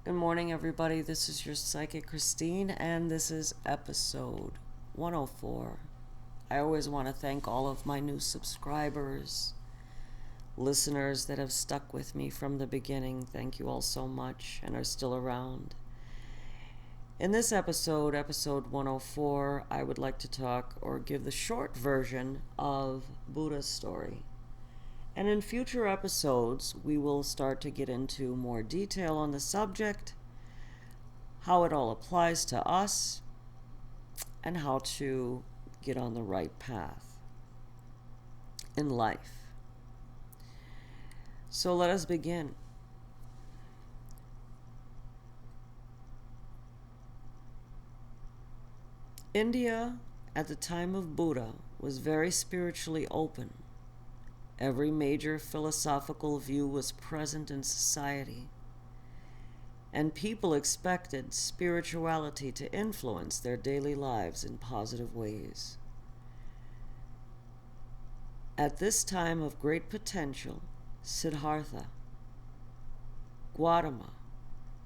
Good morning, everybody. This is your psychic Christine, and this is episode 104. I always want to thank all of my new subscribers, listeners that have stuck with me from the beginning. Thank you all so much and are still around. In this episode 104, I would like to talk or give the short version of Buddha's story. And in future episodes, we will start to get into more detail on the subject, how it all applies to us, and how to get on the right path in life. So let us begin. India, at the time of Buddha, was very spiritually open. Every major philosophical view was present in society, and people expected spirituality to influence their daily lives in positive ways. At this time of great potential, Siddhartha, Gautama,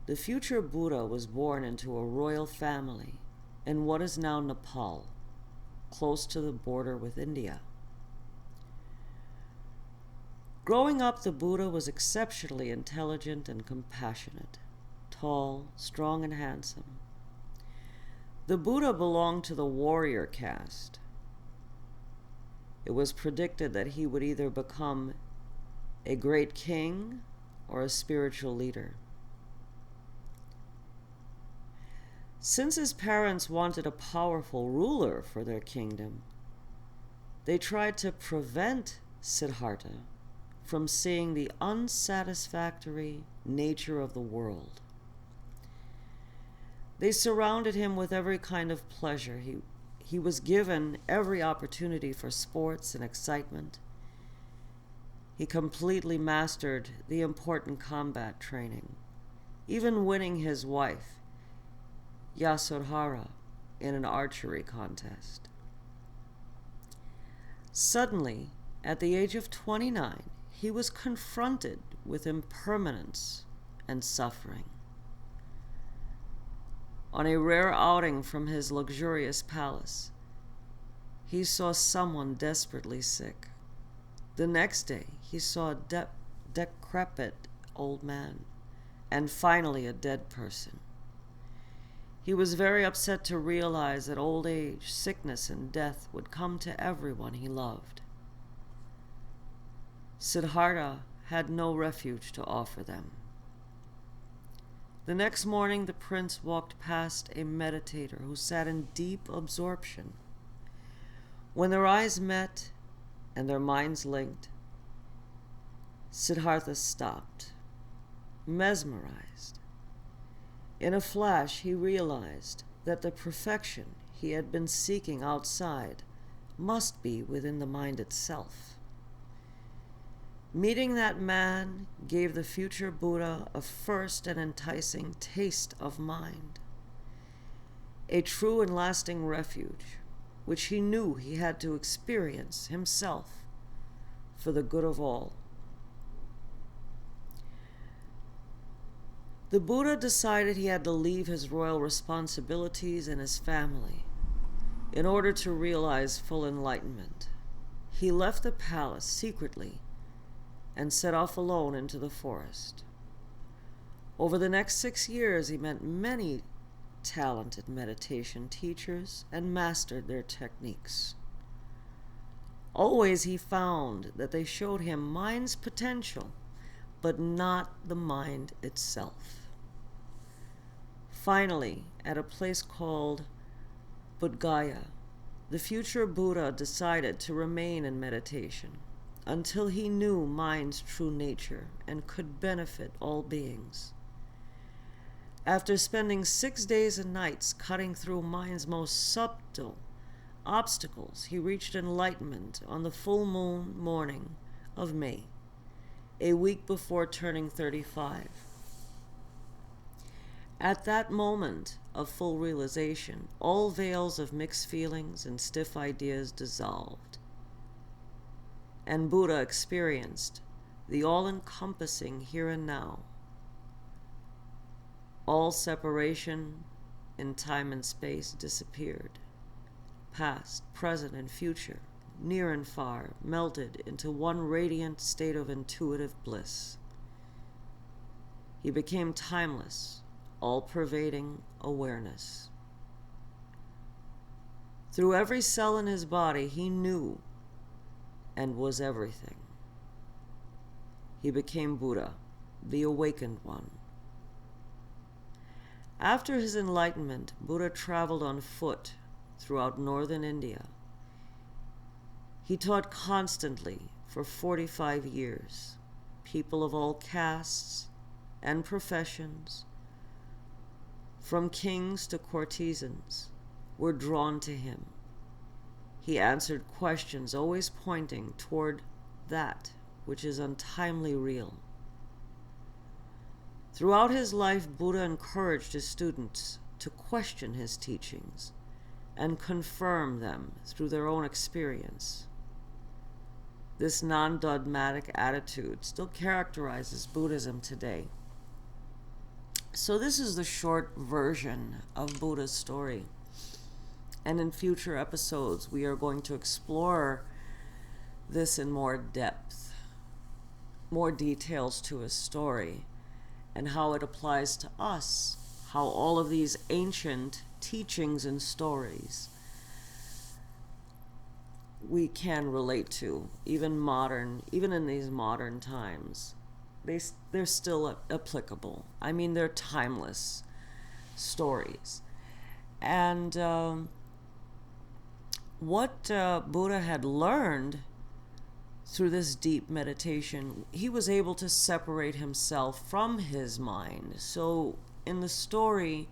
the future Buddha, was born into a royal family in what is now Nepal, close to the border with India. Growing up, the Buddha was exceptionally intelligent and compassionate, tall, strong, and handsome. The Buddha belonged to the warrior caste. It was predicted that he would either become a great king or a spiritual leader. Since his parents wanted a powerful ruler for their kingdom, they tried to prevent Siddhartha from seeing the unsatisfactory nature of the world. They surrounded him with every kind of pleasure. He was given every opportunity for sports and excitement. He completely mastered the important combat training, even winning his wife, Yasodhara, in an archery contest. Suddenly, at the age of 29, he was confronted with impermanence and suffering. On a rare outing from his luxurious palace, he saw someone desperately sick. The next day, he saw a decrepit old man, and finally a dead person. He was very upset to realize that old age, sickness, and death would come to everyone he loved. Siddhartha had no refuge to offer them. The next morning, the prince walked past a meditator who sat in deep absorption. When their eyes met and their minds linked, Siddhartha stopped, mesmerized. In a flash, he realized that the perfection he had been seeking outside must be within the mind itself. Meeting that man gave the future Buddha a first and enticing taste of mind, a true and lasting refuge, which he knew he had to experience himself for the good of all. The Buddha decided he had to leave his royal responsibilities and his family in order to realize full enlightenment. He left the palace secretly and set off alone into the forest. Over the next 6 years, he met many talented meditation teachers and mastered their techniques. Always he found that they showed him mind's potential, but not the mind itself. Finally, at a place called Bodh Gaya, the future Buddha decided to remain in meditation until he knew mind's true nature and could benefit all beings. After spending 6 days and nights cutting through mind's most subtle obstacles, he reached enlightenment on the full moon morning of May, a week before turning 35. At that moment of full realization, all veils of mixed feelings and stiff ideas dissolved, and Buddha experienced the all-encompassing here and now. All separation in time and space disappeared. Past, present, and future, near and far, melted into one radiant state of intuitive bliss. He became timeless, all-pervading awareness. Through every cell in his body, he knew and was everything. He became Buddha, the awakened one. After his enlightenment, Buddha traveled on foot throughout northern India. He taught constantly for 45 years. People of all castes and professions, from kings to courtesans, were drawn to him. He answered questions, always pointing toward that which is untimely real. Throughout his life, Buddha encouraged his students to question his teachings and confirm them through their own experience. This non-dogmatic attitude still characterizes Buddhism today. So this is the short version of Buddha's story. And in future episodes, we are going to explore this in more depth, more details to his story, and how it applies to us, how all of these ancient teachings and stories we can relate to, even in these modern times. They're still applicable. I mean, they're timeless stories. And what Buddha had learned through this deep meditation, he was able to separate himself from his mind. So in the story,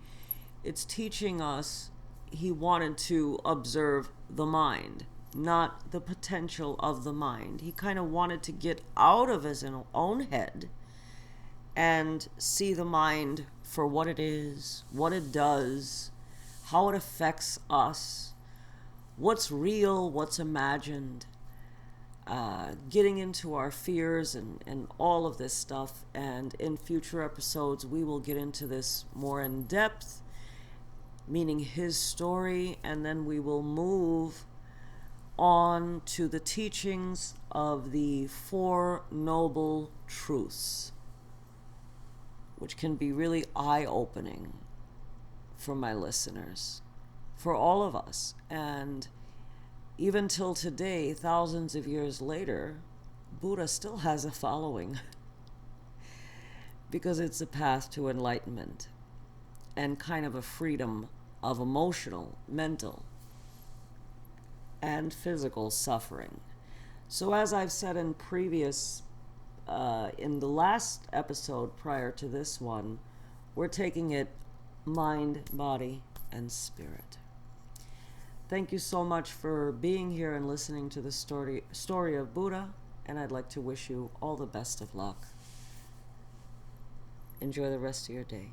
it's teaching us he wanted to observe the mind, not the potential of the mind. He kind of wanted to get out of his own head and see the mind for what it is, what it does, how it affects us, what's real, what's imagined, getting into our fears and all of this stuff. And in future episodes, we will get into this more in depth, meaning his story, and then we will move on to the teachings of the Four Noble Truths, which can be really eye-opening for my listeners, for all of us. And even till today, thousands of years later, Buddha still has a following because it's a path to enlightenment and kind of a freedom of emotional, mental, and physical suffering. So as I've said in in the last episode prior to this one, we're taking it mind, body, and spirit. Thank you so much for being here and listening to the story of Buddha, and I'd like to wish you all the best of luck. Enjoy the rest of your day.